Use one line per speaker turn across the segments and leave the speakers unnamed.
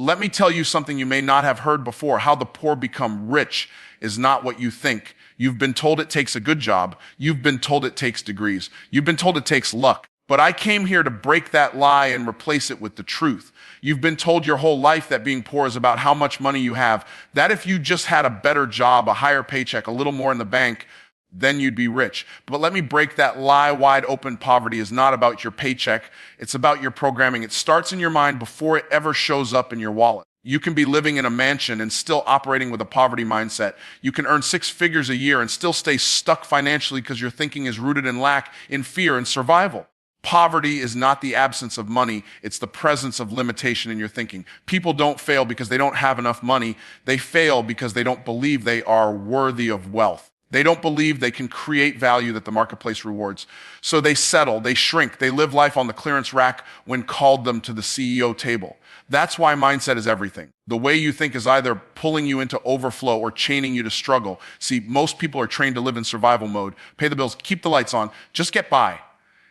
let me tell you something you may not have heard before. How the poor become rich is not what you think. You've been told it takes a good job. You've been told it takes degrees. You've been told it takes luck. But I came here to break that lie and replace it with the truth. You've been told your whole life that being poor is about how much money you have, that if you just had a better job, a higher paycheck, a little more in the bank, then you'd be rich. But let me break that lie wide open. Poverty is not about your paycheck. It's about your programming. It starts in your mind before it ever shows up in your wallet. You can be living in a mansion and still operating with a poverty mindset. You can earn 6 figures a year and still stay stuck financially because your thinking is rooted in lack, in fear, and survival. Poverty is not the absence of money. It's the presence of limitation in your thinking. People don't fail because they don't have enough money. They fail because they don't believe they are worthy of wealth. They don't believe they can create value that the marketplace rewards. So they settle, they shrink, they live life on the clearance rack when called them to the CEO table. That's why mindset is everything. The way you think is either pulling you into overflow or chaining you to struggle. See, most people are trained to live in survival mode, pay the bills, keep the lights on, just get by.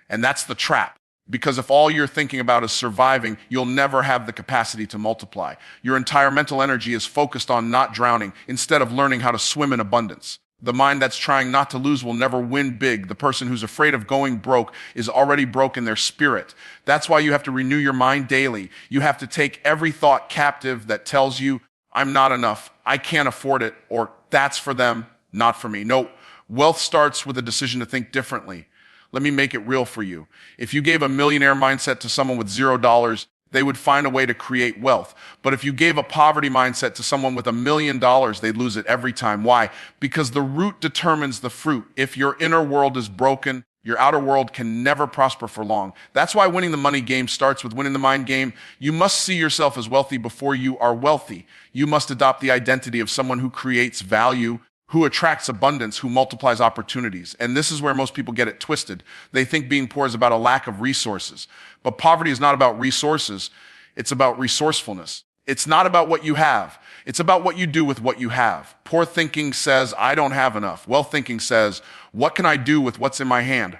And that's the trap. Because if all you're thinking about is surviving, you'll never have the capacity to multiply. Your entire mental energy is focused on not drowning instead of learning how to swim in abundance. The mind that's trying not to lose will never win big. The person who's afraid of going broke is already broke in their spirit. That's why you have to renew your mind daily. You have to take every thought captive that tells you, I'm not enough, I can't afford it, or that's for them, not for me. No, wealth starts with a decision to think differently. Let me make it real for you. If you gave a millionaire mindset to someone with $0, they would find a way to create wealth. But if you gave a poverty mindset to someone with $1 million, they'd lose it every time. Why? Because the root determines the fruit. If your inner world is broken, your outer world can never prosper for long. That's why winning the money game starts with winning the mind game. You must see yourself as wealthy before you are wealthy. You must adopt the identity of someone who creates value, who attracts abundance, who multiplies opportunities. And this is where most people get it twisted. They think being poor is about a lack of resources. But poverty is not about resources. It's about resourcefulness. It's not about what you have. It's about what you do with what you have. Poor thinking says, I don't have enough. Wealth thinking says, what can I do with what's in my hand?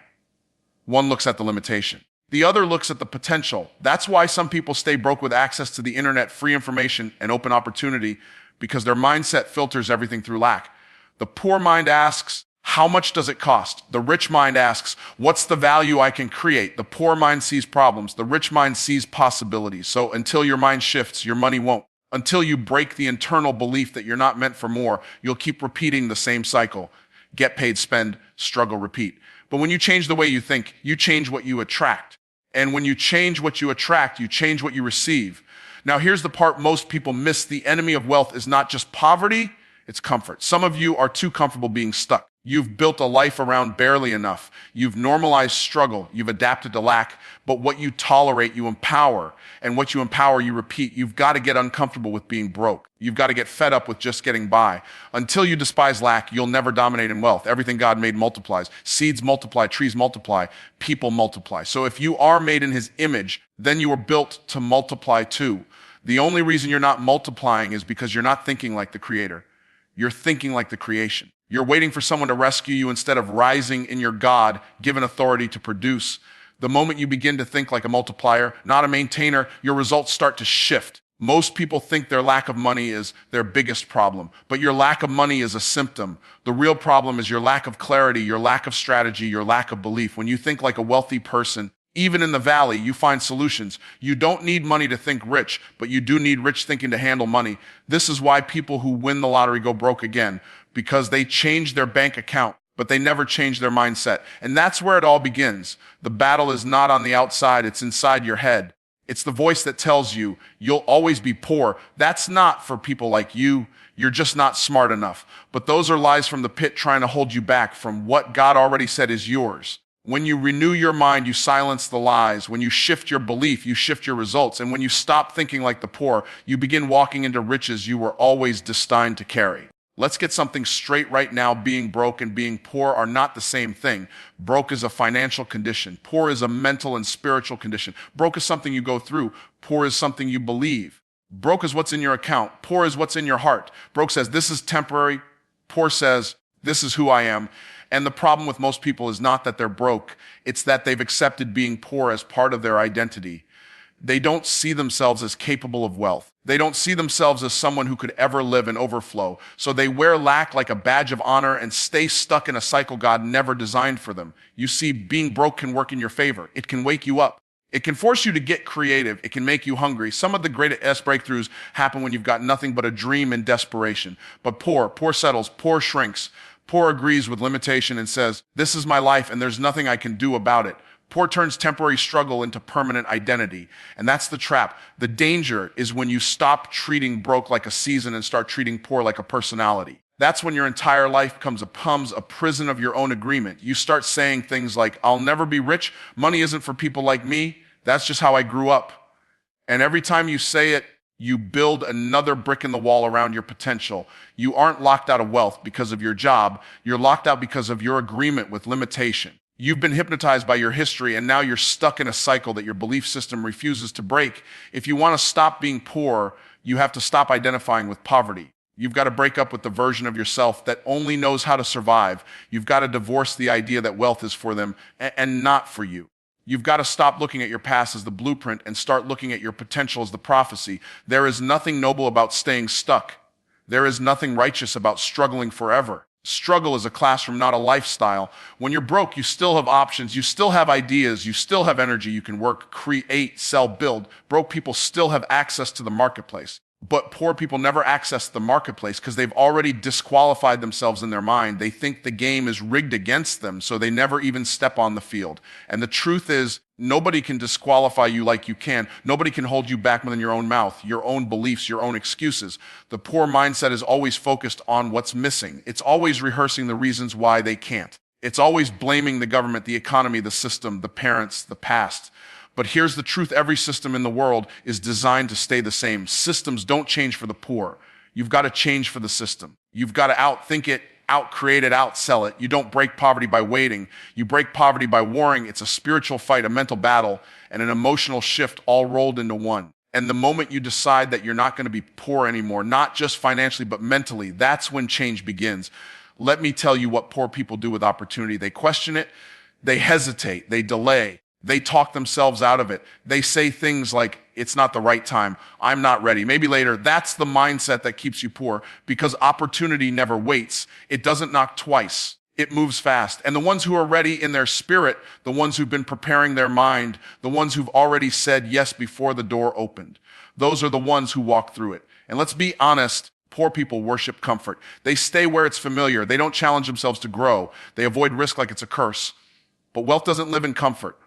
One looks at the limitation. The other looks at the potential. That's why some people stay broke with access to the internet, free information, and open opportunity, because their mindset filters everything through lack. The poor mind asks, how much does it cost? The rich mind asks, what's the value I can create? The poor mind sees problems. The rich mind sees possibilities. So until your mind shifts, your money won't. Until you break the internal belief that you're not meant for more, you'll keep repeating the same cycle. Get paid, spend, struggle, repeat. But when you change the way you think, you change what you attract. And when you change what you attract, you change what you receive. Now here's the part most people miss. The enemy of wealth is not just poverty, it's comfort. Some of you are too comfortable being stuck. You've built a life around barely enough. You've normalized struggle. You've adapted to lack. But what you tolerate, you empower. And what you empower, you repeat. You've got to get uncomfortable with being broke. You've got to get fed up with just getting by. Until you despise lack, you'll never dominate in wealth. Everything God made multiplies. Seeds multiply, trees multiply, people multiply. So if you are made in His image, then you were built to multiply too. The only reason you're not multiplying is because you're not thinking like the Creator. You're thinking like the creation. You're waiting for someone to rescue you instead of rising in your God-given authority to produce. The moment you begin to think like a multiplier, not a maintainer, your results start to shift. Most people think their lack of money is their biggest problem, but your lack of money is a symptom. The real problem is your lack of clarity, your lack of strategy, your lack of belief. When you think like a wealthy person, even in the valley, you find solutions. You don't need money to think rich, but you do need rich thinking to handle money. This is why people who win the lottery go broke again, because they change their bank account, but they never change their mindset. And that's where it all begins. The battle is not on the outside, it's inside your head. It's the voice that tells you you'll always be poor. That's not for people like you. You're just not smart enough. But those are lies from the pit trying to hold you back from what God already said is yours. When you renew your mind, you silence the lies. When you shift your belief, you shift your results. And when you stop thinking like the poor, you begin walking into riches you were always destined to carry. Let's get something straight right now. Being broke and being poor are not the same thing. Broke is a financial condition. Poor is a mental and spiritual condition. Broke is something you go through. Poor is something you believe. Broke is what's in your account. Poor is what's in your heart. Broke says, this is temporary. Poor says, this is who I am. And the problem with most people is not that they're broke. It's that they've accepted being poor as part of their identity. They don't see themselves as capable of wealth. They don't see themselves as someone who could ever live in overflow. So they wear lack like a badge of honor and stay stuck in a cycle God never designed for them. You see, being broke can work in your favor. It can wake you up. It can force you to get creative. It can make you hungry. Some of the greatest breakthroughs happen when you've got nothing but a dream and desperation. But poor settles, poor shrinks. Poor agrees with limitation and says, this is my life and there's nothing I can do about it. Poor turns temporary struggle into permanent identity. And that's the trap. The danger is when you stop treating broke like a season and start treating poor like a personality. That's when your entire life becomes a prison of your own agreement. You start saying things like, I'll never be rich. Money isn't for people like me. That's just how I grew up. And every time you say it, you build another brick in the wall around your potential. You aren't locked out of wealth because of your job. You're locked out because of your agreement with limitation. You've been hypnotized by your history, and now you're stuck in a cycle that your belief system refuses to break. If you want to stop being poor, you have to stop identifying with poverty. You've got to break up with the version of yourself that only knows how to survive. You've got to divorce the idea that wealth is for them and not for you. You've got to stop looking at your past as the blueprint and start looking at your potential as the prophecy. There is nothing noble about staying stuck. There is nothing righteous about struggling forever. Struggle is a classroom, not a lifestyle. When you're broke, you still have options. You still have ideas. You still have energy. You can work, create, sell, build. Broke people still have access to the marketplace. But poor people never access the marketplace because they've already disqualified themselves in their mind. They think the game is rigged against them, so they never even step on the field. And the truth is, nobody can disqualify you like you can. Nobody can hold you back within your own mouth, your own beliefs, your own excuses. The poor mindset is always focused on what's missing. It's always rehearsing the reasons why they can't. It's always blaming the government, the economy, the system, the parents, the past. But here's the truth. Every system in the world is designed to stay the same. Systems don't change for the poor. You've got to change for the system. You've got to outthink it, outcreate it, outsell it. You don't break poverty by waiting. You break poverty by warring. It's a spiritual fight, a mental battle, and an emotional shift all rolled into one. And the moment you decide that you're not going to be poor anymore, not just financially, but mentally, that's when change begins. Let me tell you what poor people do with opportunity. They question it. They hesitate. They delay. They talk themselves out of it. They say things like, it's not the right time. I'm not ready. Maybe later. That's the mindset that keeps you poor because opportunity never waits. It doesn't knock twice. It moves fast. And the ones who are ready in their spirit, the ones who've been preparing their mind, the ones who've already said yes before the door opened, those are the ones who walk through it. And let's be honest, poor people worship comfort. They stay where it's familiar. They don't challenge themselves to grow. They avoid risk like it's a curse. But wealth doesn't live in comfort.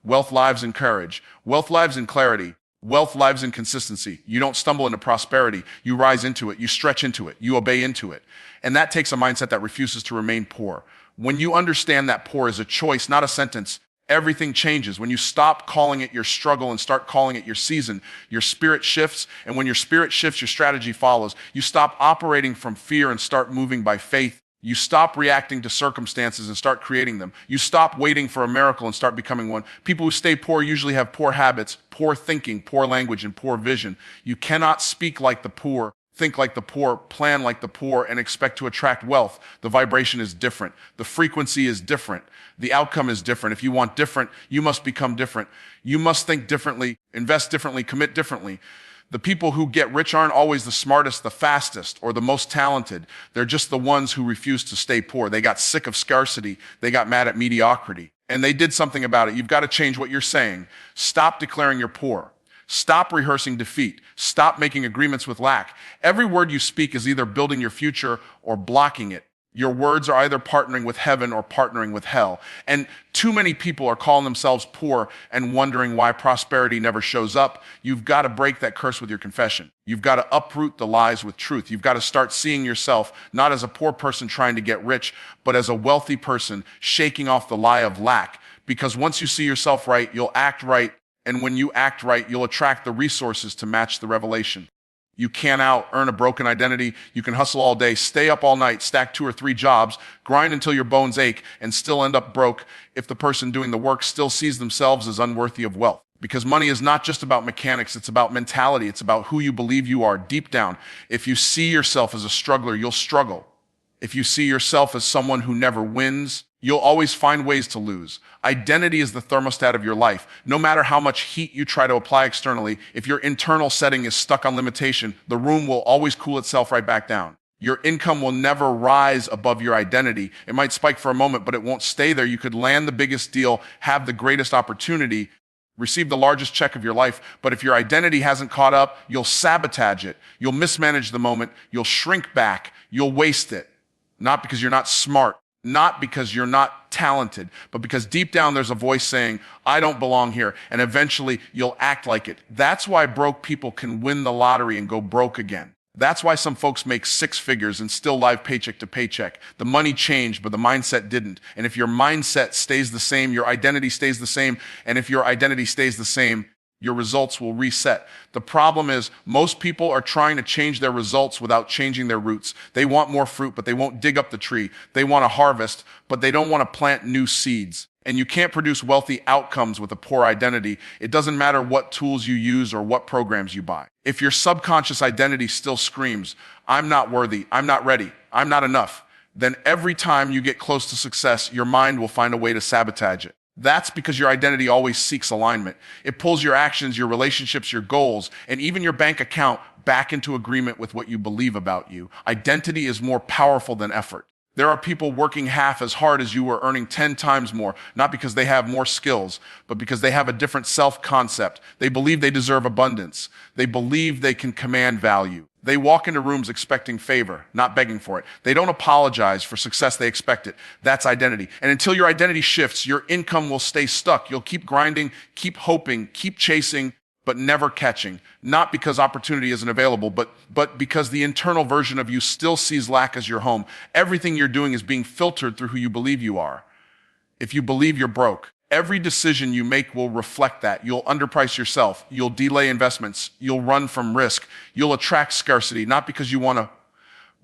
Wealth lives in courage. Wealth lives in clarity. Wealth lives in consistency. You don't stumble into prosperity. You rise into it. You stretch into it. You obey into it. And that takes a mindset that refuses to remain poor. When you understand that poor is a choice, not a sentence, everything changes. When you stop calling it your struggle and start calling it your season, your spirit shifts. And when your spirit shifts, your strategy follows. You stop operating from fear and start moving by faith. You stop reacting to circumstances and start creating them. You stop waiting for a miracle and start becoming one. People who stay poor usually have poor habits, poor thinking, poor language, and poor vision. You cannot speak like the poor, think like the poor, plan like the poor, and expect to attract wealth. The vibration is different. The frequency is different. The outcome is different. If you want different, you must become different. You must think differently, invest differently, commit differently. The people who get rich aren't always the smartest, the fastest, or the most talented. They're just the ones who refuse to stay poor. They got sick of scarcity. They got mad at mediocrity. And they did something about it. You've got to change what you're saying. Stop declaring you're poor. Stop rehearsing defeat. Stop making agreements with lack. Every word you speak is either building your future or blocking it. Your words are either partnering with heaven or partnering with hell. And too many people are calling themselves poor and wondering why prosperity never shows up. You've got to break that curse with your confession. You've got to uproot the lies with truth. You've got to start seeing yourself not as a poor person trying to get rich, but as a wealthy person shaking off the lie of lack. Because once you see yourself right, you'll act right. And when you act right, you'll attract the resources to match the revelation. You can't out-earn a broken identity. You can hustle all day, stay up all night, stack 2 or 3 jobs, grind until your bones ache, and still end up broke if the person doing the work still sees themselves as unworthy of wealth. Because money is not just about mechanics, it's about mentality. It's about who you believe you are deep down. If you see yourself as a struggler, you'll struggle. If you see yourself as someone who never wins, You'll always find ways to lose. Identity is the thermostat of your life. No matter how much heat you try to apply externally, if your internal setting is stuck on limitation, the room will always cool itself right back down. Your income will never rise above your identity. It might spike for a moment, but it won't stay there. You could land the biggest deal, have the greatest opportunity, receive the largest check of your life, but if your identity hasn't caught up, you'll sabotage it. You'll mismanage the moment. You'll shrink back. You'll waste it. Not because you're not smart, not because you're not talented, but because deep down there's a voice saying, I don't belong here, and eventually you'll act like it. That's why broke people can win the lottery and go broke again. That's why some folks make six figures and still live paycheck to paycheck. The money changed, but the mindset didn't. And if your mindset stays the same, your identity stays the same. And if your identity stays the same, your results will reset. The problem is most people are trying to change their results without changing their roots. They want more fruit, but they won't dig up the tree. They want to harvest, but they don't want to plant new seeds. And you can't produce wealthy outcomes with a poor identity. It doesn't matter what tools you use or what programs you buy. If your subconscious identity still screams, I'm not worthy, I'm not ready, I'm not enough, then every time you get close to success, your mind will find a way to sabotage it. That's because your identity always seeks alignment. It pulls your actions, your relationships, your goals, and even your bank account back into agreement with what you believe about you. Identity is more powerful than effort. There are people working half as hard as you are earning 10 times more, not because they have more skills, but because they have a different self-concept. They believe they deserve abundance. They believe they can command value. They walk into rooms expecting favor, not begging for it. They don't apologize for success, they expect it. That's identity. And until your identity shifts, your income will stay stuck. You'll keep grinding, keep hoping, keep chasing, but never catching. Not because opportunity isn't available, but because the internal version of you still sees lack as your home. Everything you're doing is being filtered through who you believe you are. If you believe you're broke, every decision you make will reflect that. You'll underprice yourself. You'll delay investments. You'll run from risk. You'll attract scarcity, not because you want to,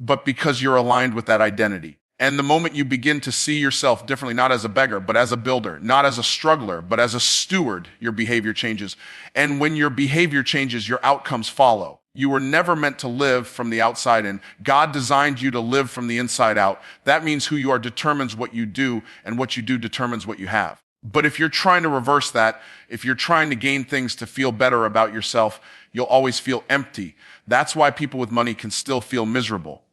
but because you're aligned with that identity. And the moment you begin to see yourself differently, not as a beggar, but as a builder, not as a struggler, but as a steward, your behavior changes. And when your behavior changes, your outcomes follow. You were never meant to live from the outside in. God designed you to live from the inside out. That means who you are determines what you do, and what you do determines what you have. But if you're trying to reverse that, if you're trying to gain things to feel better about yourself, you'll always feel empty. That's why people with money can still feel miserable.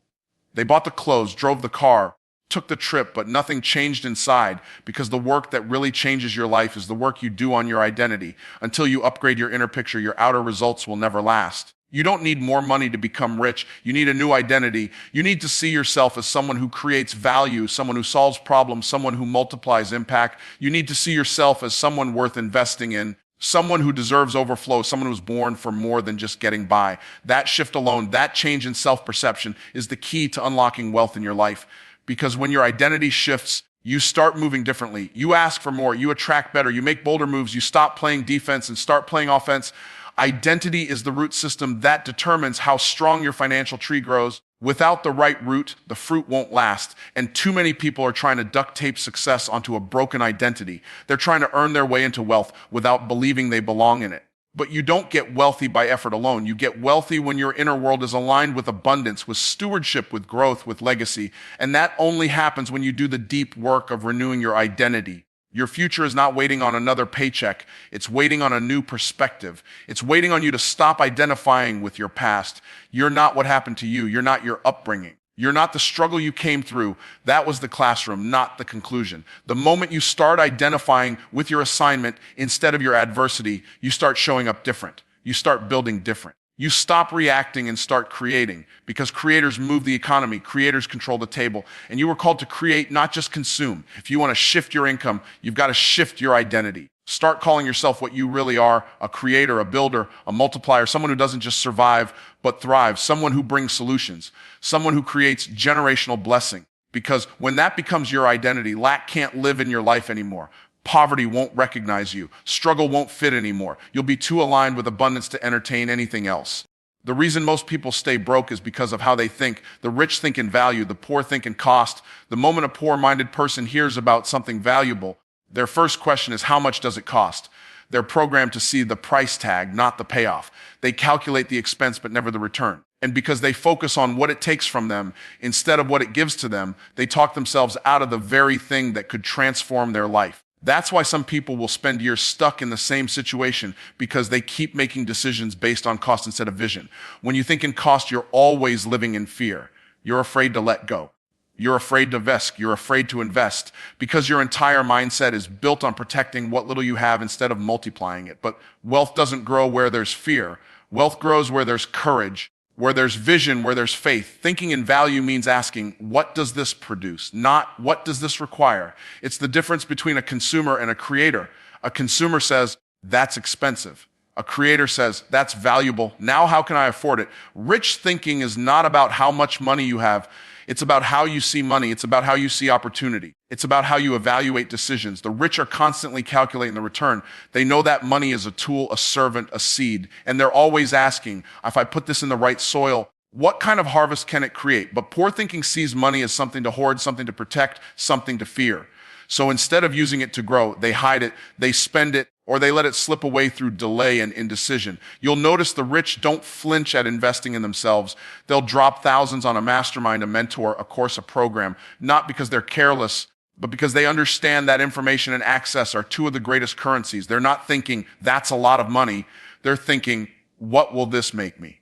They bought the clothes, drove the car, took the trip, but nothing changed inside, because the work that really changes your life is the work you do on your identity. Until you upgrade your inner picture, your outer results will never last. You don't need more money to become rich. You need a new identity. You need to see yourself as someone who creates value, someone who solves problems, someone who multiplies impact. You need to see yourself as someone worth investing in, someone who deserves overflow, someone who's born for more than just getting by. That shift alone, that change in self-perception is the key to unlocking wealth in your life. Because when your identity shifts, you start moving differently. You ask for more. You attract better. You make bolder moves. You stop playing defense and start playing offense. Identity is the root system that determines how strong your financial tree grows. Without the right root, the fruit won't last. And too many people are trying to duct tape success onto a broken identity. They're trying to earn their way into wealth without believing they belong in it. But you don't get wealthy by effort alone. You get wealthy when your inner world is aligned with abundance, with stewardship, with growth, with legacy. And that only happens when you do the deep work of renewing your identity. Your future is not waiting on another paycheck. It's waiting on a new perspective. It's waiting on you to stop identifying with your past. You're not what happened to you. You're not your upbringing. You're not the struggle you came through. That was the classroom, not the conclusion. The moment you start identifying with your assignment instead of your adversity, you start showing up different. You start building different. You stop reacting and start creating, because creators move the economy. Creators control the table. And you were called to create, not just consume. If you want to shift your income, you've got to shift your identity. Start calling yourself what you really are: a creator, a builder, a multiplier, someone who doesn't just survive, but thrives, someone who brings solutions, someone who creates generational blessing. Because when that becomes your identity, lack can't live in your life anymore. Poverty won't recognize you. Struggle won't fit anymore. You'll be too aligned with abundance to entertain anything else. The reason most people stay broke is because of how they think. The rich think in value. The poor think in cost. The moment a poor-minded person hears about something valuable, their first question is, how much does it cost? They're programmed to see the price tag, not the payoff. They calculate the expense, but never the return. And because they focus on what it takes from them instead of what it gives to them, they talk themselves out of the very thing that could transform their life. That's why some people will spend years stuck in the same situation, because they keep making decisions based on cost instead of vision. When you think in cost, you're always living in fear. You're afraid to let go. You're afraid to invest. You're afraid to invest because your entire mindset is built on protecting what little you have instead of multiplying it. But wealth doesn't grow where there's fear. Wealth grows where there's courage, where there's vision, where there's faith. Thinking in value means asking, what does this produce? Not what does this require? It's the difference between a consumer and a creator. A consumer says, that's expensive. A creator says, that's valuable. Now how can I afford it? Rich thinking is not about how much money you have. It's about how you see money. It's about how you see opportunity. It's about how you evaluate decisions. The rich are constantly calculating the return. They know that money is a tool, a servant, a seed. And they're always asking, if I put this in the right soil, what kind of harvest can it create? But poor thinking sees money as something to hoard, something to protect, something to fear. So instead of using it to grow, they hide it, they spend it, or they let it slip away through delay and indecision. You'll notice the rich don't flinch at investing in themselves. They'll drop thousands on a mastermind, a mentor, a course, a program, not because they're careless, but because they understand that information and access are two of the greatest currencies. They're not thinking, that's a lot of money. They're thinking, what will this make me?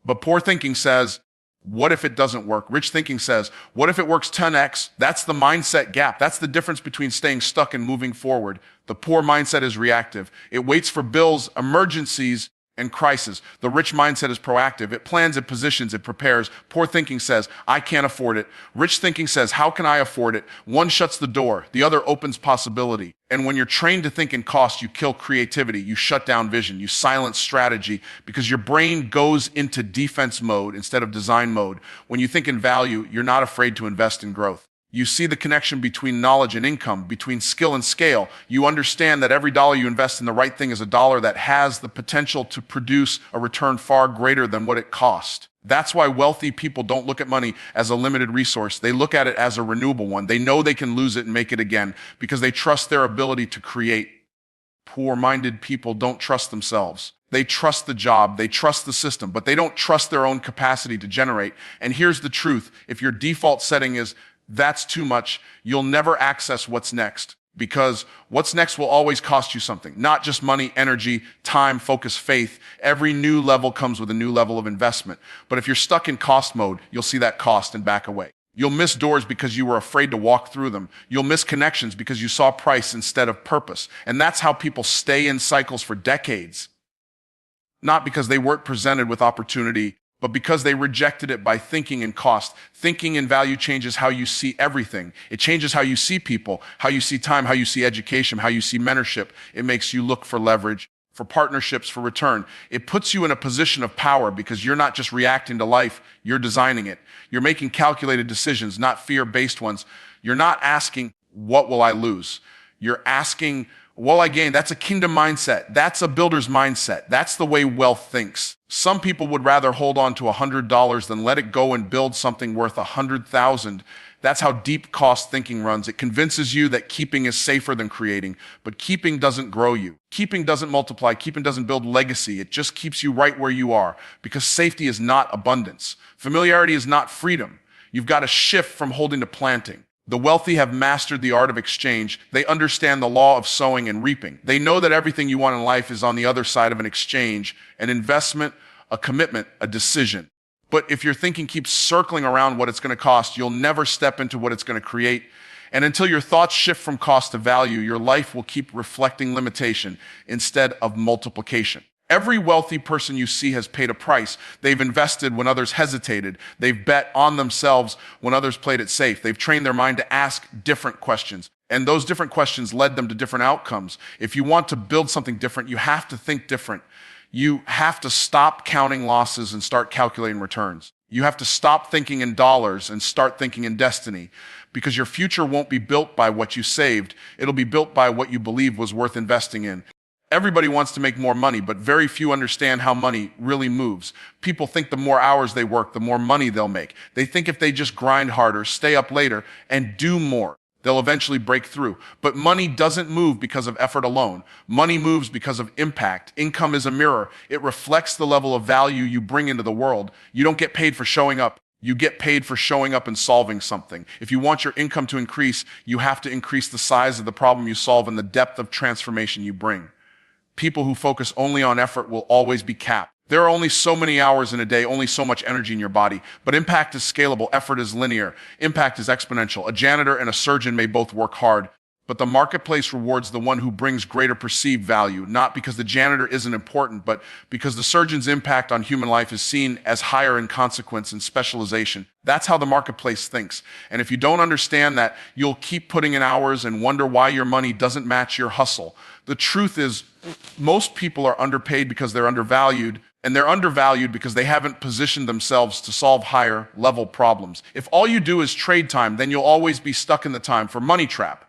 But poor thinking says, what if it doesn't work? Rich thinking says, what if it works 10x? That's the mindset gap. That's the difference between staying stuck and moving forward. The poor mindset is reactive. It waits for bills, emergencies, and crisis. The rich mindset is proactive. It plans, it positions, it prepares. Poor thinking says, I can't afford it. Rich thinking says, how can I afford it? One shuts the door, the other opens possibility. And when you're trained to think in cost, you kill creativity, you shut down vision, you silence strategy, because your brain goes into defense mode instead of design mode. When you think in value, you're not afraid to invest in growth. You see the connection between knowledge and income, between skill and scale. You understand that every dollar you invest in the right thing is a dollar that has the potential to produce a return far greater than what it cost. That's why wealthy people don't look at money as a limited resource. They look at it as a renewable one. They know they can lose it and make it again because they trust their ability to create. Poor-minded people don't trust themselves. They trust the job, they trust the system, but they don't trust their own capacity to generate. And here's the truth. If your default setting is, that's too much, you'll never access what's next, because what's next will always cost you something, not just money, energy, time, focus, faith. Every new level comes with a new level of investment. But if you're stuck in cost mode, you'll see that cost and back away. You'll miss doors because you were afraid to walk through them. You'll miss connections because you saw price instead of purpose. And that's how people stay in cycles for decades. Not because they weren't presented with opportunity, but because they rejected it by thinking in cost. Thinking in value changes how you see everything. It changes how you see people, how you see time, how you see education, how you see mentorship. It makes you look for leverage, for partnerships, for return. It puts you in a position of power because you're not just reacting to life, you're designing it. You're making calculated decisions, not fear-based ones. You're not asking, what will I lose? You're asking, what will I gain? That's a kingdom mindset. That's a builder's mindset. That's the way wealth thinks. Some people would rather hold on to $100 than let it go and build something worth $100,000. That's how deep cost thinking runs. It convinces you that keeping is safer than creating, but keeping doesn't grow you. Keeping doesn't multiply. Keeping doesn't build legacy. It just keeps you right where you are, because safety is not abundance. Familiarity is not freedom. You've got to shift from holding to planting. The wealthy have mastered the art of exchange. They understand the law of sowing and reaping. They know that everything you want in life is on the other side of an exchange, an investment, a commitment, a decision. But if your thinking keeps circling around what it's going to cost, you'll never step into what it's going to create. And until your thoughts shift from cost to value, your life will keep reflecting limitation instead of multiplication. Every wealthy person you see has paid a price. They've invested when others hesitated. They've bet on themselves when others played it safe. They've trained their mind to ask different questions. And those different questions led them to different outcomes. If you want to build something different, you have to think different. You have to stop counting losses and start calculating returns. You have to stop thinking in dollars and start thinking in destiny, because your future won't be built by what you saved. It'll be built by what you believe was worth investing in. Everybody wants to make more money, but very few understand how money really moves. People think the more hours they work, the more money they'll make. They think if they just grind harder, stay up later, and do more, They'll eventually break through. But money doesn't move because of effort alone. Money moves because of impact. Income is a mirror. It reflects the level of value you bring into the world. You don't get paid for showing up. You get paid for showing up and solving something. If you want your income to increase, you have to increase the size of the problem you solve and the depth of transformation you bring. People who focus only on effort will always be capped. There are only so many hours in a day, only so much energy in your body. But impact is scalable, effort is linear, impact is exponential. A janitor and a surgeon may both work hard, but the marketplace rewards the one who brings greater perceived value, not because the janitor isn't important, but because the surgeon's impact on human life is seen as higher in consequence and specialization. That's how the marketplace thinks. And if you don't understand that, you'll keep putting in hours and wonder why your money doesn't match your hustle. The truth is, most people are underpaid because they're undervalued, and they're undervalued because they haven't positioned themselves to solve higher level problems. If all you do is trade time, then you'll always be stuck in the time for money trap.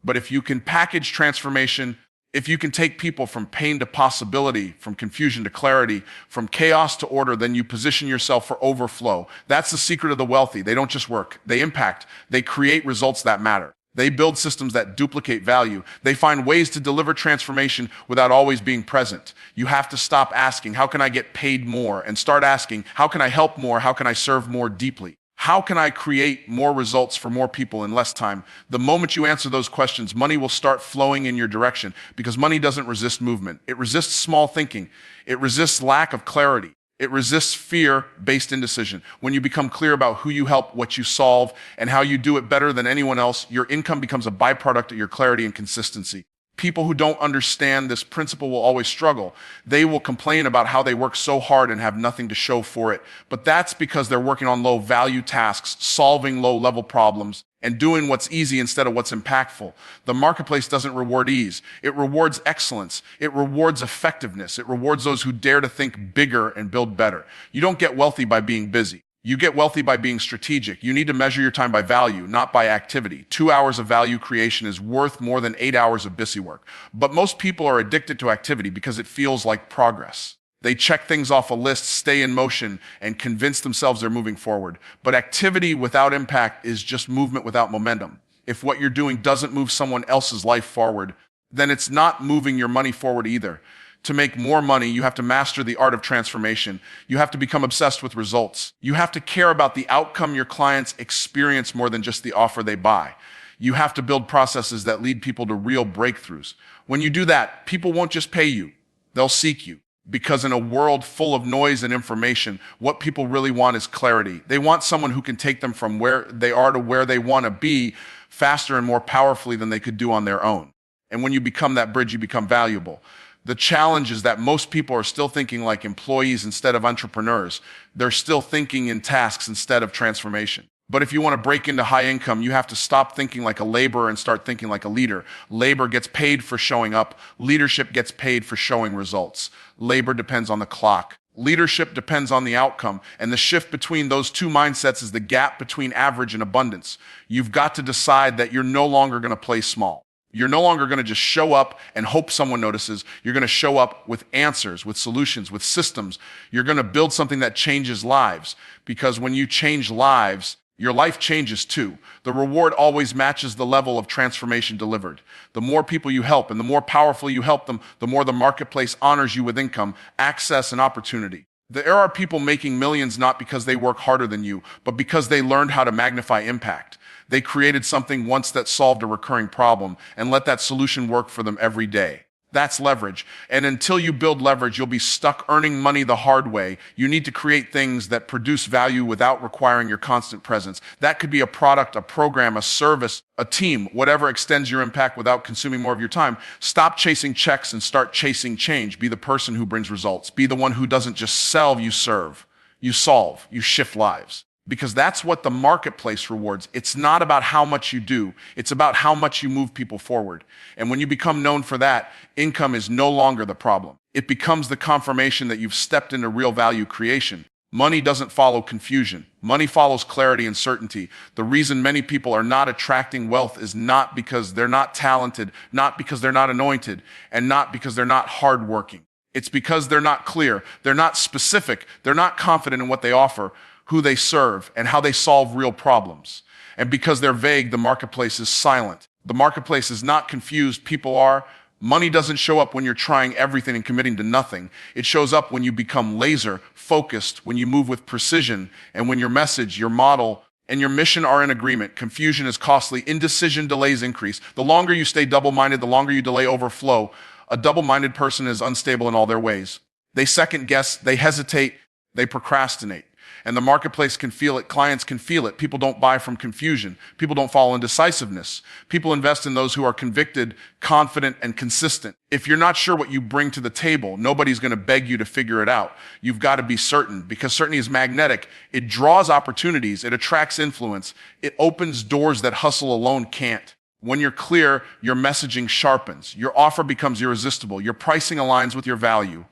But if you can package transformation, if you can take people from pain to possibility, from confusion to clarity, from chaos to order, then you position yourself for overflow. That's the secret of the wealthy. They don't just work, they impact. They create results that matter. They build systems that duplicate value. They find ways to deliver transformation without always being present. You have to stop asking, how can I get paid more? And start asking, how can I help more? How can I serve more deeply? How can I create more results for more people in less time? The moment you answer those questions, money will start flowing in your direction, because money doesn't resist movement. It resists small thinking. It resists lack of clarity. It resists fear-based indecision. When you become clear about who you help, what you solve, and how you do it better than anyone else, your income becomes a byproduct of your clarity and consistency. People who don't understand this principle will always struggle. They will complain about how they work so hard and have nothing to show for it. But that's because they're working on low-value tasks, solving low-level problems, and doing what's easy instead of what's impactful. The marketplace doesn't reward ease. It rewards excellence. It rewards effectiveness. It rewards those who dare to think bigger and build better. You don't get wealthy by being busy. You get wealthy by being strategic. You need to measure your time by value, not by activity. 2 hours of value creation is worth more than 8 hours of busy work. But most people are addicted to activity because it feels like progress. They check things off a list, stay in motion, and convince themselves they're moving forward. But activity without impact is just movement without momentum. If what you're doing doesn't move someone else's life forward, then it's not moving your money forward either. To make more money, you have to master the art of transformation. You have to become obsessed with results. You have to care about the outcome your clients experience more than just the offer they buy. You have to build processes that lead people to real breakthroughs. When you do that, people won't just pay you. They'll seek you. Because in a world full of noise and information, what people really want is clarity. They want someone who can take them from where they are to where they want to be faster and more powerfully than they could do on their own. And when you become that bridge, you become valuable. The challenge is that most people are still thinking like employees instead of entrepreneurs. They're still thinking in tasks instead of transformation. But if you want to break into high income, you have to stop thinking like a laborer and start thinking like a leader. Labor gets paid for showing up. Leadership gets paid for showing results. Labor depends on the clock. Leadership depends on the outcome. And the shift between those two mindsets is the gap between average and abundance. You've got to decide that you're no longer going to play small. You're no longer going to just show up and hope someone notices. You're going to show up with answers, with solutions, with systems. You're going to build something that changes lives. Because when you change lives, your life changes too. The reward always matches the level of transformation delivered. The more people you help and the more powerful you help them, the more the marketplace honors you with income, access, and opportunity. There are people making millions not because they work harder than you, but because they learned how to magnify impact. They created something once that solved a recurring problem and let that solution work for them every day. That's leverage. And until you build leverage, you'll be stuck earning money the hard way. You need to create things that produce value without requiring your constant presence. That could be a product, a program, a service, a team, whatever extends your impact without consuming more of your time. Stop chasing checks and start chasing change. Be the person who brings results. Be the one who doesn't just sell, you serve. You solve. You shift lives. Because that's what the marketplace rewards. It's not about how much you do. It's about how much you move people forward. And when you become known for that, income is no longer the problem. It becomes the confirmation that you've stepped into real value creation. Money doesn't follow confusion. Money follows clarity and certainty. The reason many people are not attracting wealth is not because they're not talented, not because they're not anointed, and not because they're not hardworking. It's because they're not clear, they're not specific, they're not confident in what they offer. who they serve, and how they solve real problems. And because they're vague, the marketplace is silent. The marketplace is not confused, people are. Money doesn't show up when you're trying everything and committing to nothing. It shows up when you become laser focused, when you move with precision, and when your message, your model, and your mission are in agreement. Confusion is costly. Indecision delays increase. The longer you stay double-minded, the longer you delay overflow. A double-minded person is unstable in all their ways. They second guess, they hesitate, they procrastinate. And the marketplace can feel it. Clients can feel it. People don't buy from confusion. People don't follow indecisiveness. People invest in those who are convicted, confident, and consistent. If you're not sure what you bring to the table, nobody's going to beg you to figure it out. You've got to be certain, because certainty is magnetic. It draws opportunities. It attracts influence. It opens doors that hustle alone can't. When you're clear, your messaging sharpens. Your offer becomes irresistible. Your pricing aligns with your value.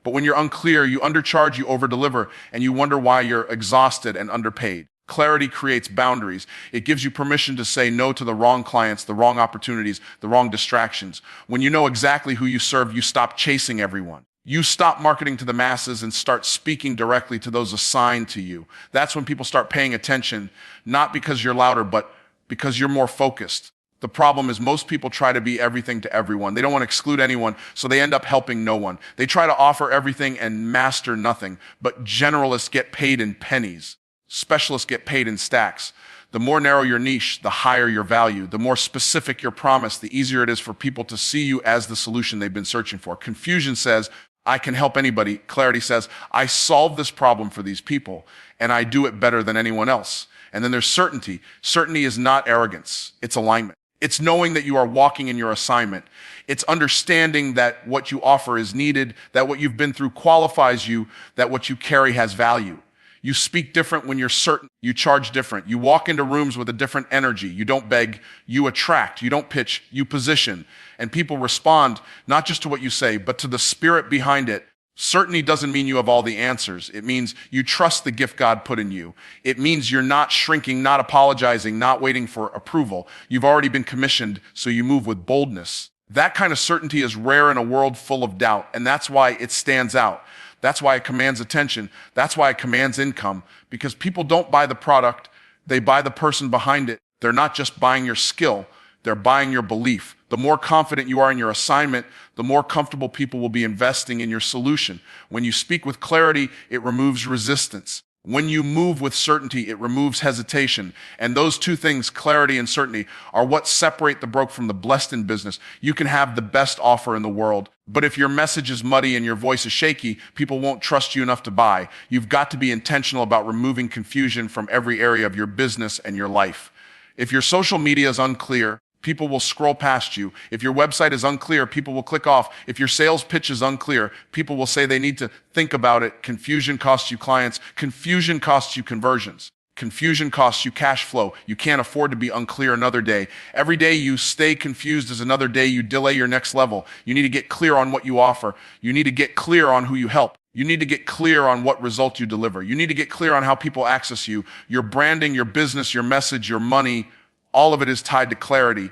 But when you're unclear, you undercharge, you overdeliver, and you wonder why you're exhausted and underpaid. Clarity creates boundaries. It gives you permission to say no to the wrong clients, the wrong opportunities, the wrong distractions. When you know exactly who you serve, you stop chasing everyone. You stop marketing to the masses and start speaking directly to those assigned to you. That's when people start paying attention, not because you're louder, but because you're more focused. The problem is most people try to be everything to everyone. They don't want to exclude anyone, so they end up helping no one. They try to offer everything and master nothing. But generalists get paid in pennies. Specialists get paid in stacks. The more narrow your niche, the higher your value. The more specific your promise, the easier it is for people to see you as the solution they've been searching for. Confusion says, I can help anybody. Clarity says, I solve this problem for these people, and I do it better than anyone else. And then there's certainty. Certainty is not arrogance. It's alignment. It's knowing that you are walking in your assignment. It's understanding that what you offer is needed, that what you've been through qualifies you, that what you carry has value. You speak different when you're certain. You charge different. You walk into rooms with a different energy. You don't beg, you attract. You don't pitch, you position. And people respond not just to what you say, but to the spirit behind it. Certainty doesn't mean you have all the answers. It means you trust the gift God put in you. It means you're not shrinking, not apologizing, not waiting for approval. You've already been commissioned, so you move with boldness. That kind of certainty is rare in a world full of doubt, and that's why it stands out. That's why it commands attention. That's why it commands income, because people don't buy the product, they buy the person behind it. They're not just buying your skill, they're buying your belief. The more confident you are in your assignment, the more comfortable people will be investing in your solution. When you speak with clarity, it removes resistance. When you move with certainty, it removes hesitation. And those two things, clarity and certainty, are what separate the broke from the blessed in business. You can have the best offer in the world, but if your message is muddy and your voice is shaky, people won't trust you enough to buy. You've got to be intentional about removing confusion from every area of your business and your life. If your social media is unclear, people will scroll past you. If your website is unclear, people will click off. If your sales pitch is unclear, people will say they need to think about it. Confusion costs you clients. Confusion costs you conversions. Confusion costs you cash flow. You can't afford to be unclear another day. Every day you stay confused is another day you delay your next level. You need to get clear on what you offer. You need to get clear on who you help. You need to get clear on what result you deliver. You need to get clear on how people access you. Your branding, your business, your message, your money, all of it is tied to clarity.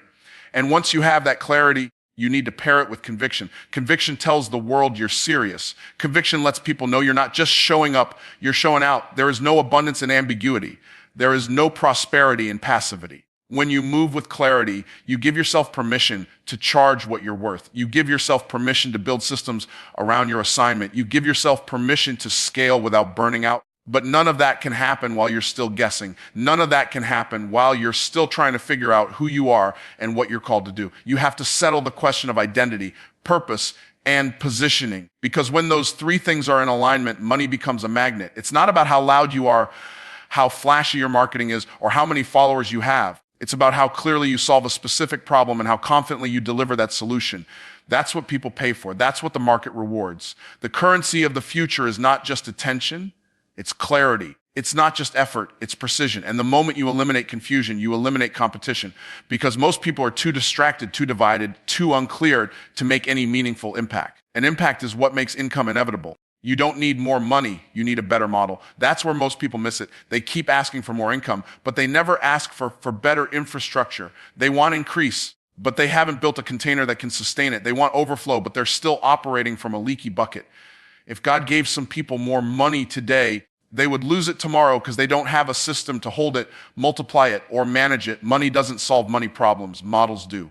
And once you have that clarity, you need to pair it with conviction. Conviction tells the world you're serious. Conviction lets people know you're not just showing up, you're showing out. There is no abundance in ambiguity. There is no prosperity in passivity. When you move with clarity, you give yourself permission to charge what you're worth. You give yourself permission to build systems around your assignment. You give yourself permission to scale without burning out. But none of that can happen while you're still guessing. None of that can happen while you're still trying to figure out who you are and what you're called to do. You have to settle the question of identity, purpose, and positioning. Because when those three things are in alignment, money becomes a magnet. It's not about how loud you are, how flashy your marketing is, or how many followers you have. It's about how clearly you solve a specific problem and how confidently you deliver that solution. That's what people pay for. That's what the market rewards. The currency of the future is not just attention. It's clarity. It's not just effort, it's precision. And the moment you eliminate confusion, you eliminate competition, because most people are too distracted, too divided, too unclear to make any meaningful impact. And impact is what makes income inevitable. You don't need more money, you need a better model. That's where most people miss it. They keep asking for more income, but they never ask for better infrastructure. They want increase, but they haven't built a container that can sustain it. They want overflow, but they're still operating from a leaky bucket. If God gave some people more money today, They would lose it tomorrow because they don't have a system to hold it, multiply it, or manage it. Money doesn't solve money problems. Models do.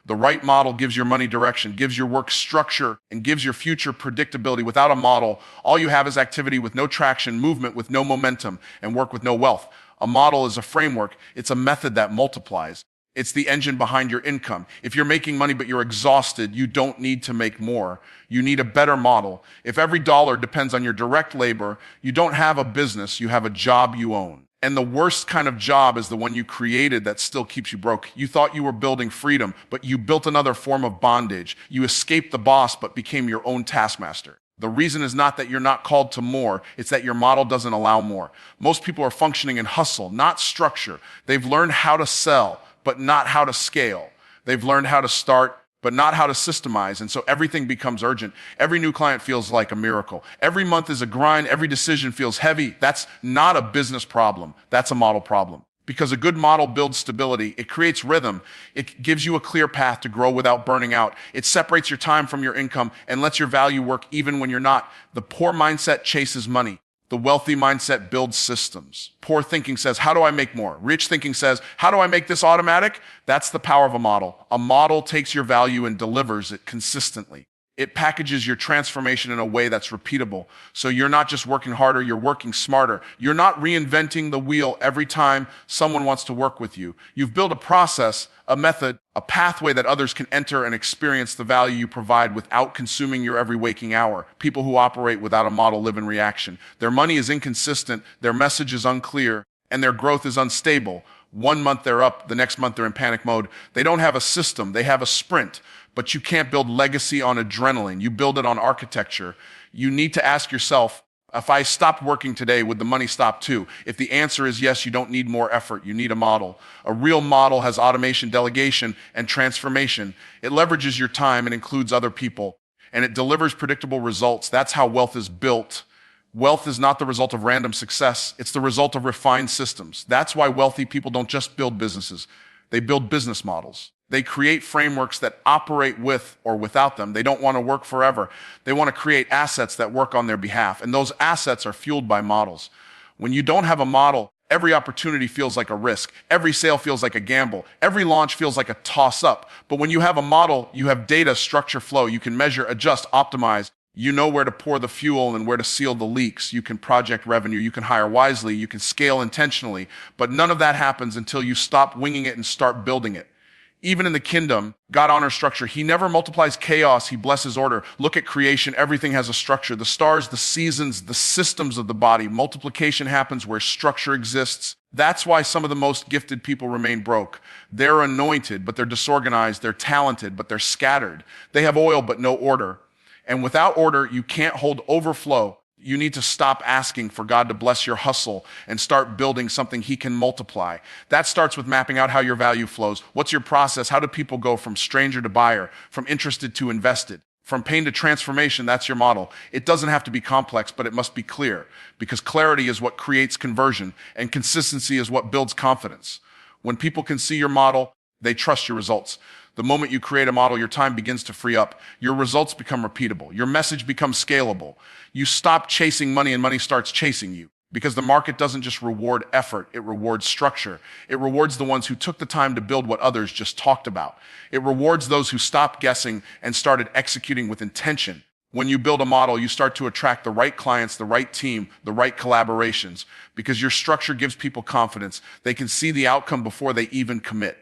The right model gives your money direction, gives your work structure, and gives your future predictability. Without a model, all you have is activity with no traction, movement with no momentum, and work with no wealth. A model is a framework. It's a method that multiplies. It's the engine behind your income. If you're making money but you're exhausted, you don't need to make more. You need a better model. If every dollar depends on your direct labor, you don't have a business, you have a job you own. And the worst kind of job is the one you created that still keeps you broke. You thought you were building freedom, but you built another form of bondage. You escaped the boss but became your own taskmaster. The reason is not that you're not called to more, it's that your model doesn't allow more. Most people are functioning in hustle, not structure. They've learned how to sell, but not how to scale. They've learned how to start, but not how to systemize. And so everything becomes urgent. Every new client feels like a miracle. Every month is a grind. Every decision feels heavy. That's not a business problem. That's a model problem. Because a good model builds stability. It creates rhythm. It gives you a clear path to grow without burning out. It separates your time from your income and lets your value work even when you're not. The poor mindset chases money. The wealthy mindset builds systems. Poor thinking says, how do I make more? Rich thinking says, how do I make this automatic? That's the power of a model. A model takes your value and delivers it consistently. It packages your transformation in a way that's repeatable. So you're not just working harder, you're working smarter. You're not reinventing the wheel every time someone wants to work with you. You've built a process, a method, a pathway that others can enter and experience the value you provide without consuming your every waking hour. People who operate without a model live in reaction. Their money is inconsistent, their message is unclear, and their growth is unstable. 1 month they're up, the next month they're in panic mode. They don't have a system, they have a sprint. But you can't build legacy on adrenaline. You build it on architecture. You need to ask yourself, if I stopped working today, would the money stop too? If the answer is yes, you don't need more effort. You need a model. A real model has automation, delegation, and transformation. It leverages your time and includes other people, and it delivers predictable results. That's how wealth is built. Wealth is not the result of random success. It's the result of refined systems. That's why wealthy people don't just build businesses. They build business models. They create frameworks that operate with or without them. They don't want to work forever. They want to create assets that work on their behalf. And those assets are fueled by models. When you don't have a model, every opportunity feels like a risk. Every sale feels like a gamble. Every launch feels like a toss-up. But when you have a model, you have data, structure, flow. You can measure, adjust, optimize. You know where to pour the fuel and where to seal the leaks. You can project revenue. You can hire wisely. You can scale intentionally. But none of that happens until you stop winging it and start building it. Even in the kingdom, God honors structure. He never multiplies chaos. He blesses order. Look at creation. Everything has a structure. The stars, the seasons, the systems of the body. Multiplication happens where structure exists. That's why some of the most gifted people remain broke. They're anointed, but they're disorganized. They're talented, but they're scattered. They have oil, but no order. And without order, you can't hold overflow. You need to stop asking for God to bless your hustle and start building something He can multiply. That starts with mapping out how your value flows. What's your process? How do people go from stranger to buyer, from interested to invested, from pain to transformation? That's your model. It doesn't have to be complex, but it must be clear, because clarity is what creates conversion and consistency is what builds confidence. When people can see your model, they trust your results. The moment you create a model, your time begins to free up. Your results become repeatable. Your message becomes scalable. You stop chasing money and money starts chasing you, because the market doesn't just reward effort, it rewards structure. It rewards the ones who took the time to build what others just talked about. It rewards those who stopped guessing and started executing with intention. When you build a model, you start to attract the right clients, the right team, the right collaborations, because your structure gives people confidence. They can see the outcome before they even commit.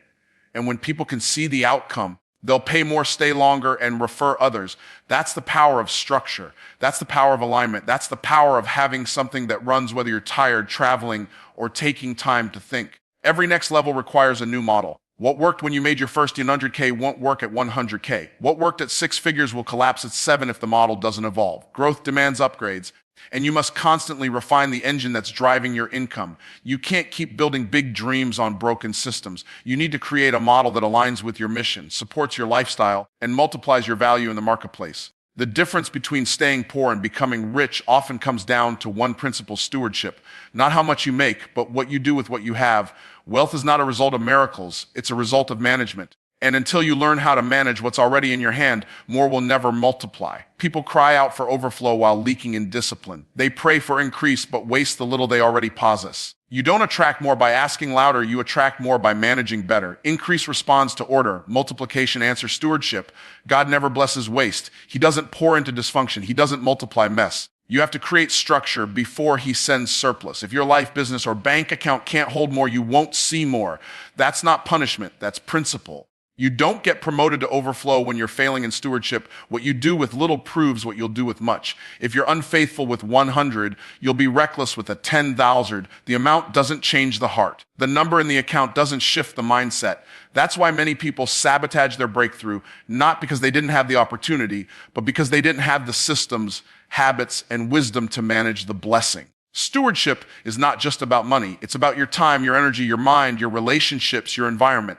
And when people can see the outcome, they'll pay more, stay longer, and refer others. That's the power of structure. That's the power of alignment. That's the power of having something that runs whether you're tired, traveling, or taking time to think. Every next level requires a new model. What worked when you made your first 100K won't work at 100K. What worked at 6 figures will collapse at 7 if the model doesn't evolve. Growth demands upgrades. And you must constantly refine the engine that's driving your income. You can't keep building big dreams on broken systems. You need to create a model that aligns with your mission, supports your lifestyle, and multiplies your value in the marketplace. The difference between staying poor and becoming rich often comes down to one principle: stewardship. Not how much you make, but what you do with what you have. Wealth is not a result of miracles. It's a result of management. And until you learn how to manage what's already in your hand, more will never multiply. People cry out for overflow while leaking in discipline. They pray for increase, but waste the little they already possess. You don't attract more by asking louder, you attract more by managing better. Increase responds to order, multiplication answers stewardship. God never blesses waste. He doesn't pour into dysfunction. He doesn't multiply mess. You have to create structure before he sends surplus. If your life, business, or bank account can't hold more, you won't see more. That's not punishment, that's principle. You don't get promoted to overflow when you're failing in stewardship. What you do with little proves what you'll do with much. If you're unfaithful with 100, you'll be reckless with a 10,000. The amount doesn't change the heart. The number in the account doesn't shift the mindset. That's why many people sabotage their breakthrough, not because they didn't have the opportunity, but because they didn't have the systems, habits, and wisdom to manage the blessing. Stewardship is not just about money. It's about your time, your energy, your mind, your relationships, your environment.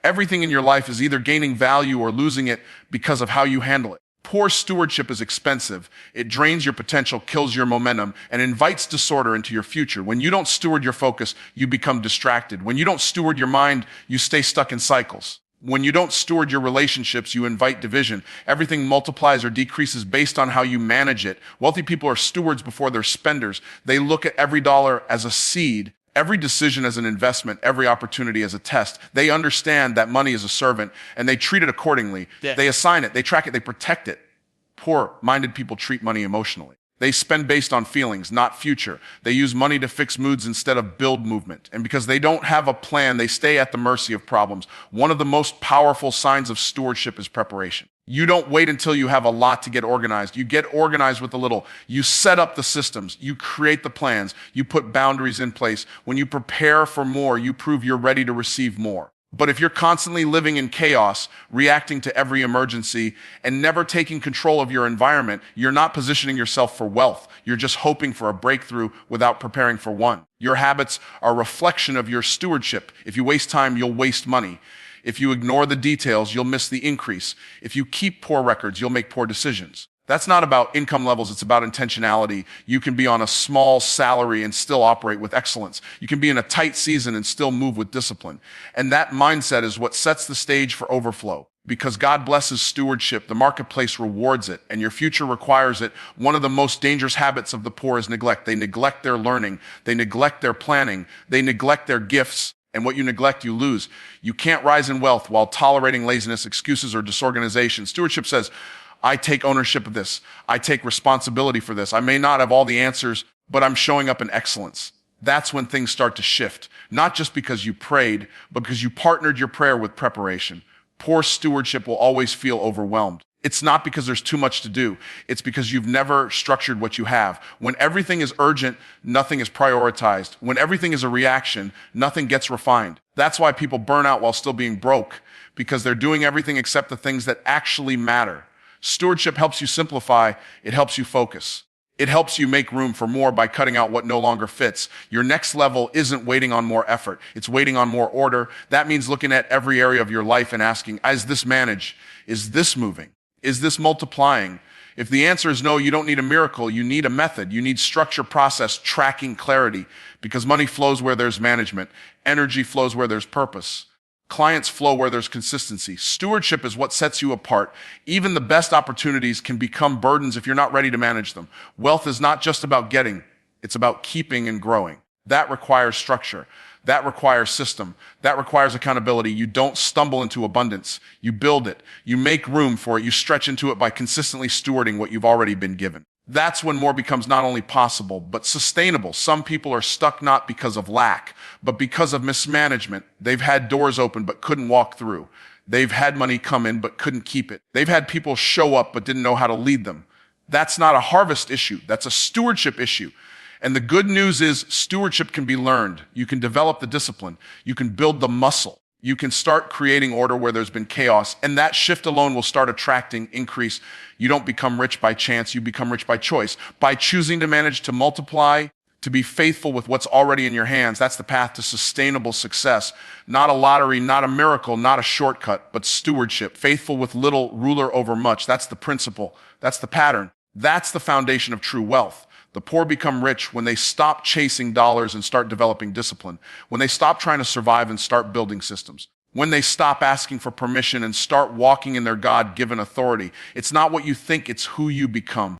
Everything in your life is either gaining value or losing it because of how you handle it. Poor stewardship is expensive. It drains your potential, kills your momentum, and invites disorder into your future. When you don't steward your focus, you become distracted. When you don't steward your mind, you stay stuck in cycles. When you don't steward your relationships, you invite division. Everything multiplies or decreases based on how you manage it. Wealthy people are stewards before they're spenders. They look at every dollar as a seed, every decision as an investment, every opportunity as a test. They understand that money is a servant, and they treat it accordingly. Yeah. They assign it, they track it, they protect it. Poor-minded people treat money emotionally. They spend based on feelings, not future. They use money to fix moods instead of build movement. And because they don't have a plan, they stay at the mercy of problems. One of the most powerful signs of stewardship is preparation. You don't wait until you have a lot to get organized. You get organized with a little. You set up the systems. You create the plans. You put boundaries in place. When you prepare for more, you prove you're ready to receive more. But if you're constantly living in chaos, reacting to every emergency, and never taking control of your environment, you're not positioning yourself for wealth. You're just hoping for a breakthrough without preparing for one. Your habits are a reflection of your stewardship. If you waste time, you'll waste money. If you ignore the details, you'll miss the increase. If you keep poor records, you'll make poor decisions. That's not about income levels, it's about intentionality. You can be on a small salary and still operate with excellence. You can be in a tight season and still move with discipline. And that mindset is what sets the stage for overflow. Because God blesses stewardship, the marketplace rewards it, and your future requires it. One of the most dangerous habits of the poor is neglect. They neglect their learning, they neglect their planning, they neglect their gifts. And what you neglect, you lose. You can't rise in wealth while tolerating laziness, excuses, or disorganization. Stewardship says, I take ownership of this. I take responsibility for this. I may not have all the answers, but I'm showing up in excellence. That's when things start to shift, not just because you prayed, but because you partnered your prayer with preparation. Poor stewardship will always feel overwhelmed. It's not because there's too much to do. It's because you've never structured what you have. When everything is urgent, nothing is prioritized. When everything is a reaction, nothing gets refined. That's why people burn out while still being broke, because they're doing everything except the things that actually matter. Stewardship helps you simplify. It helps you focus. It helps you make room for more by cutting out what no longer fits. Your next level isn't waiting on more effort. It's waiting on more order. That means looking at every area of your life and asking, is this managed? Is this moving? Is this multiplying? If the answer is no, you don't need a miracle. You need a method. You need structure, process, tracking, clarity, because money flows where there's management. Energy flows where there's purpose. Clients flow where there's consistency. Stewardship is what sets you apart. Even the best opportunities can become burdens if you're not ready to manage them. Wealth is not just about getting. It's about keeping and growing. That requires structure. That requires system. That requires accountability. You don't stumble into abundance. You build it. You make room for it. You stretch into it by consistently stewarding what you've already been given. That's when more becomes not only possible, but sustainable. Some people are stuck not because of lack, but because of mismanagement. They've had doors open but couldn't walk through. They've had money come in but couldn't keep it. They've had people show up but didn't know how to lead them. That's not a harvest issue. That's a stewardship issue. And the good news is stewardship can be learned. You can develop the discipline. You can build the muscle. You can start creating order where there's been chaos. And that shift alone will start attracting increase. You don't become rich by chance. You become rich by choice. By choosing to manage, to multiply, to be faithful with what's already in your hands. That's the path to sustainable success. Not a lottery, not a miracle, not a shortcut, but stewardship. Faithful with little, ruler over much. That's the principle. That's the pattern. That's the foundation of true wealth. The poor become rich when they stop chasing dollars and start developing discipline, when they stop trying to survive and start building systems. When they stop asking for permission and start walking in their God-given authority, it's not what you think, it's who you become.